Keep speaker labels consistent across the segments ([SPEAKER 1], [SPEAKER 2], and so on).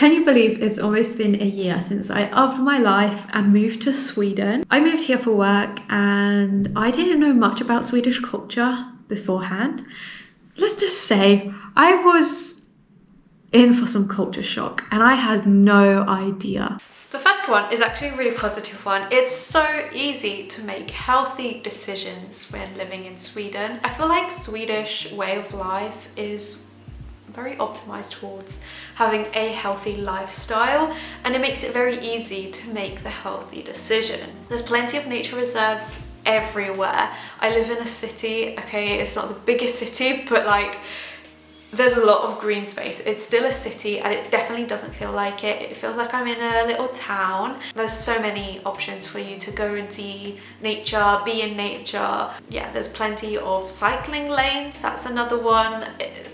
[SPEAKER 1] Can you believe it's almost been a year since I upped my life and moved to Sweden? I moved here for work and I didn't know much about Swedish culture beforehand. Let's just say I was in for some culture shock and I had no idea. The first one is actually a really positive one. It's so easy to make healthy decisions when living in Sweden. I feel like Swedish way of life is very optimized towards having a healthy lifestyle, and it makes it very easy to make the healthy decision. There's plenty of nature reserves everywhere. I live in a city, okay, it's not the biggest city, but like there's a lot of green space. It's still a city and it definitely doesn't feel like it. It feels like I'm in a little town. There's so many options for you to go and see nature, be in nature. Yeah, there's plenty of cycling lanes. That's another one.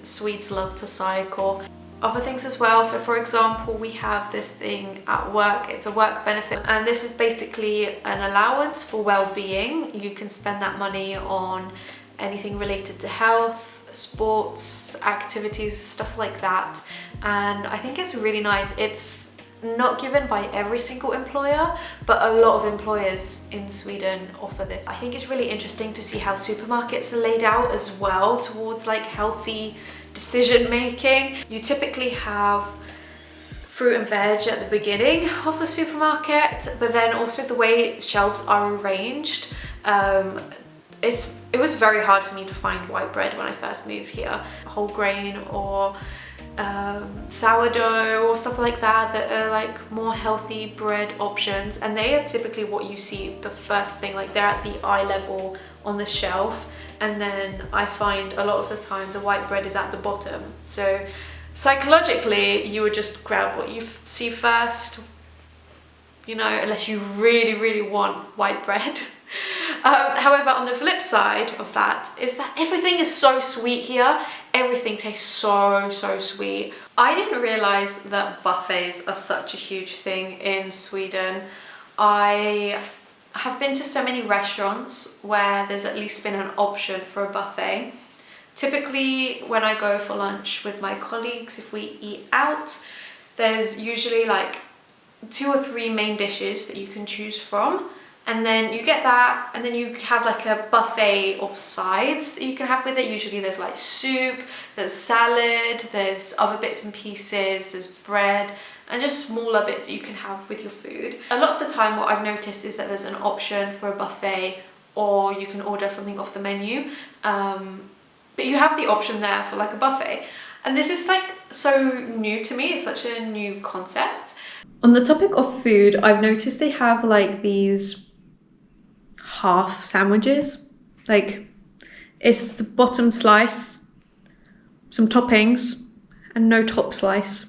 [SPEAKER 1] Swedes love to cycle. Other things as well. So for example, we have this thing at work. It's a work benefit. And this is basically an allowance for well-being. You can spend that money on anything related to health, sports, activities, stuff like that. And I think it's really nice. It's not given by every single employer, but a lot of employers in Sweden offer this. I think it's really interesting to see how supermarkets are laid out as well towards like healthy decision making. You typically have fruit and veg at the beginning of the supermarket, but then also the way shelves are arranged, it was very hard for me to find white bread when I first moved here. Whole grain or sourdough or stuff like that are like more healthy bread options, and they are typically what you see the first thing, like they're at the eye level on the shelf, and then I find a lot of the time the white bread is at the bottom. So psychologically you would just grab what you see first, you know, unless you really want white bread. However, on the flip side of that is that everything is so sweet here. Everything tastes so sweet. I didn't realize that buffets are such a huge thing in Sweden. I have been to so many restaurants where there's at least been an option for a buffet. Typically when I go for lunch with my colleagues, if we eat out, there's usually like 2 or 3 main dishes that you can choose from. And then you get that, and then you have like a buffet of sides that you can have with it. Usually there's like soup, there's salad, there's other bits and pieces, there's bread, and just smaller bits that you can have with your food. A lot of the time what I've noticed is that there's an option for a buffet, or you can order something off the menu. But you have the option there for like a buffet. And this is like so new to me, it's such a new concept. On the topic of food, I've noticed they have like these half sandwiches. Like it's the bottom slice, some toppings, and no top slice.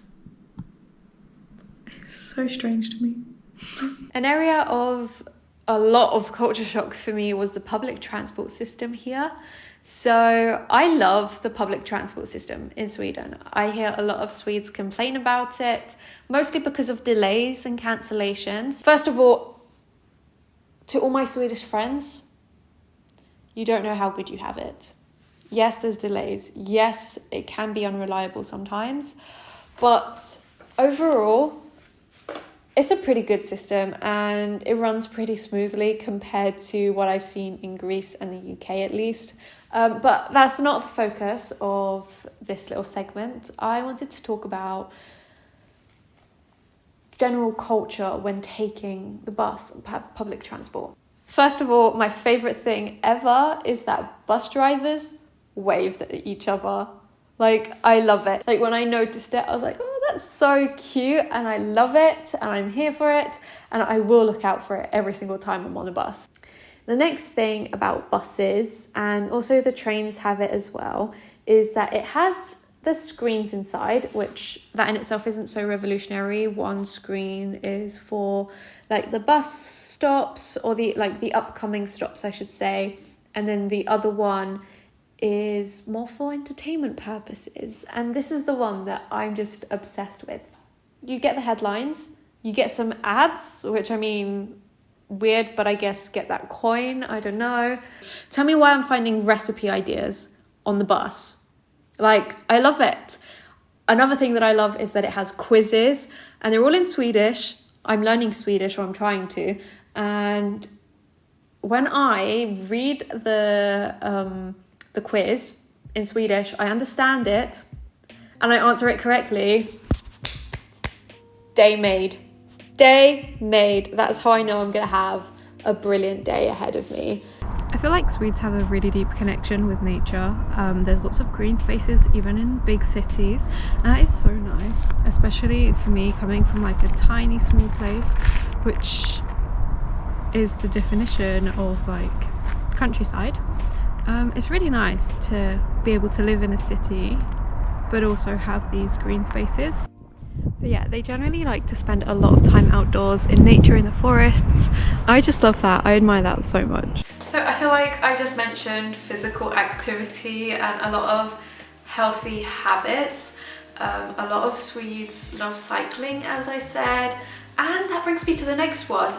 [SPEAKER 1] It's so strange to me. An area of a lot of culture shock for me was the public transport system here. So I love the public transport system in Sweden. I hear a lot of Swedes complain about it, mostly because of delays and cancellations. First of all, to all my Swedish friends, you don't know how good you have it. Yes, there's delays. Yes, it can be unreliable sometimes. But overall, it's a pretty good system and it runs pretty smoothly compared to what I've seen in Greece and the UK at least. But that's not the focus of this little segment. I wanted to talk about general culture when taking the bus and public transport. First of all, my favorite thing ever is that bus drivers waved at each other. Like, I love it. Like, when I noticed it, I was like, oh, that's so cute, and I love it, and I'm here for it, and I will look out for it every single time I'm on a bus. The next thing about buses, and also the trains have it as well, is that it has the screens inside, which that in itself isn't so revolutionary. One screen is for like the bus stops, or the upcoming stops, I should say, and then the other one is more for entertainment purposes, and this is the one that I'm just obsessed with. You get the headlines, you get some ads, which I mean, weird, but I guess get that coin, I don't know. Tell me why I'm finding recipe ideas on the bus. Like, I love it. Another thing that I love is that it has quizzes, and they're all in Swedish. I'm learning Swedish, or I'm trying to, and when I read the quiz in Swedish, I understand it, and I answer it correctly. Day made. Day made. That's how I know I'm going to have a brilliant day ahead of me. I feel like Swedes have a really deep connection with nature. There's lots of green spaces even in big cities, and that is so nice, especially for me coming from like a tiny small place, which is the definition of like countryside. It's really nice to be able to live in a city but also have these green spaces. But yeah, they generally like to spend a lot of time outdoors in nature, in the forests. I just love that. I admire that so much. So I feel like I just mentioned physical activity and a lot of healthy habits. A lot of Swedes love cycling, as I said, and that brings me to the next one.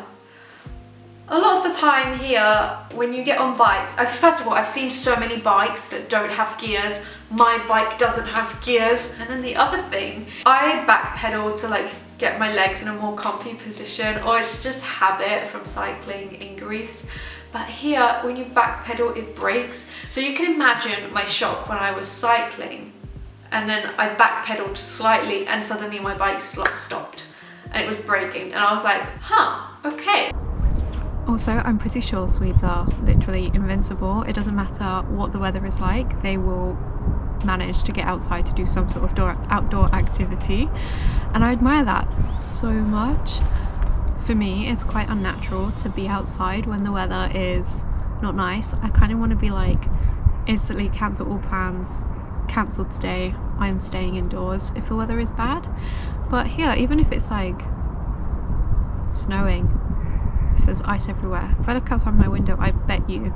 [SPEAKER 1] A lot of the time here, when you get on bikes, first of all, I've seen so many bikes that don't have gears. My bike doesn't have gears. And then the other thing, I backpedal to like get my legs in a more comfy position, or it's just habit from cycling in Greece. But here, when you backpedal, it breaks. So you can imagine my shock when I was cycling, and then I backpedaled slightly and suddenly my bike stopped and it was braking. And I was like, huh, okay. Also, I'm pretty sure Swedes are literally invincible. It doesn't matter what the weather is like, they will manage to get outside to do some sort of outdoor activity. And I admire that so much. For me, it's quite unnatural to be outside when the weather is not nice. I kind of want to be like, instantly cancel all plans, cancelled today, I'm staying indoors if the weather is bad. But here, even if it's like snowing, if there's ice everywhere, if I look outside my window, I bet you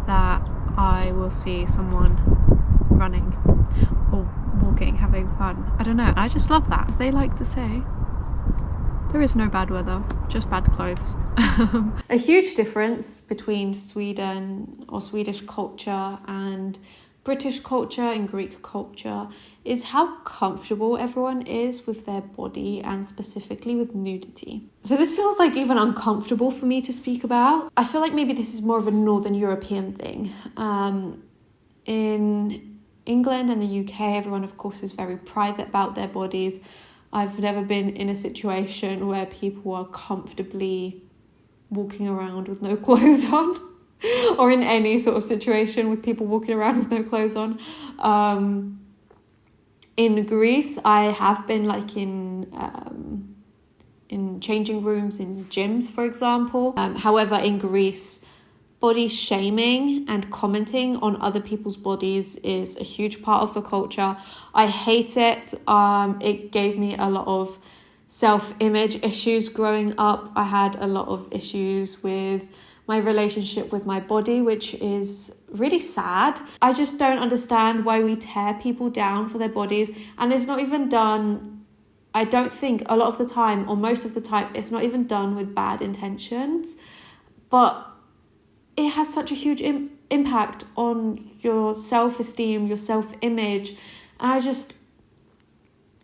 [SPEAKER 1] that I will see someone running or walking, having fun. I don't know, I just love that. As they like to say, there is no bad weather, just bad clothes. A huge difference between Sweden or Swedish culture and British culture and Greek culture is how comfortable everyone is with their body, and specifically with nudity. So this feels like even uncomfortable for me to speak about. I feel like maybe this is more of a Northern European thing. In England and the UK, everyone of course is very private about their bodies. I've never been in a situation where people are comfortably walking around with no clothes on. Or in any sort of situation with people walking around with no clothes on. In Greece, I have been like in changing rooms, in gyms, for example. However, in Greece, body shaming and commenting on other people's bodies is a huge part of the culture. I hate it. It gave me a lot of self-image issues growing up. I had a lot of issues with my relationship with my body, which is really sad. I just don't understand why we tear people down for their bodies, and it's not even done, I don't think a lot of the time, or most of the time, it's not even done with bad intentions, but it has such a huge impact on your self-esteem, your self-image, and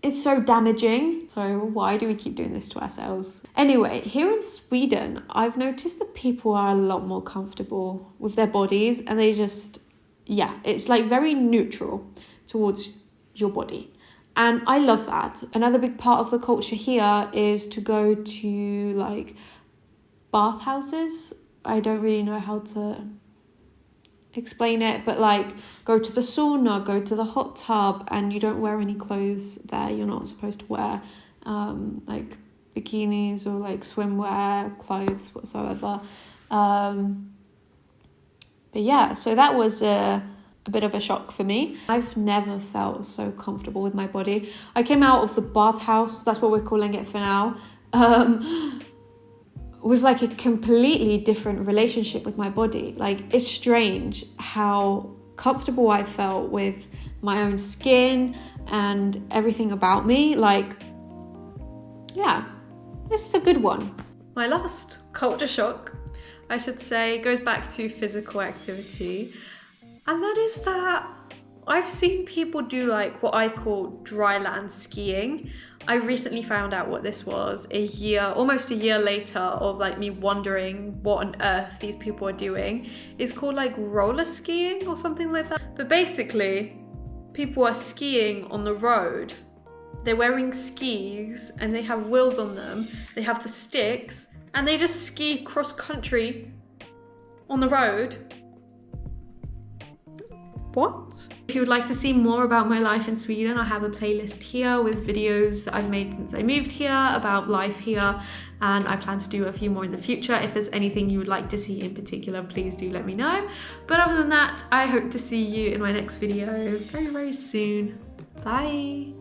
[SPEAKER 1] it's so damaging. So why do we keep doing this to ourselves? Anyway, here in Sweden, I've noticed that people are a lot more comfortable with their bodies, and they just, it's like very neutral towards your body. And I love that. Another big part of the culture here is to go to like bathhouses. I don't really know how to explain it, but like go to the sauna, go to the hot tub, and you don't wear any clothes there. You're not supposed to wear like bikinis or like swimwear clothes whatsoever. But yeah, so that was a bit of a shock for me. I've never felt so comfortable with my body. I came out of the bathhouse, that's what we're calling it for now, with like a completely different relationship with my body. Like, it's strange how comfortable I felt with my own skin and everything about me. Like, yeah, this is a good one. My last culture shock, I should say, goes back to physical activity. And that is that I've seen people do like what I call dry land skiing. I recently found out what this was almost a year later of like me wondering what on earth these people are doing. It's called like roller skiing or something like that. But basically, people are skiing on the road. They're wearing skis and they have wheels on them. They have the sticks and they just ski cross country on the road. What? If you would like to see more about my life in Sweden, I have a playlist here with videos that I've made since I moved here about life here, and I plan to do a few more in the future. If there's anything you would like to see in particular, please do let me know. But other than that, I hope to see you in my next video very, very soon. Bye!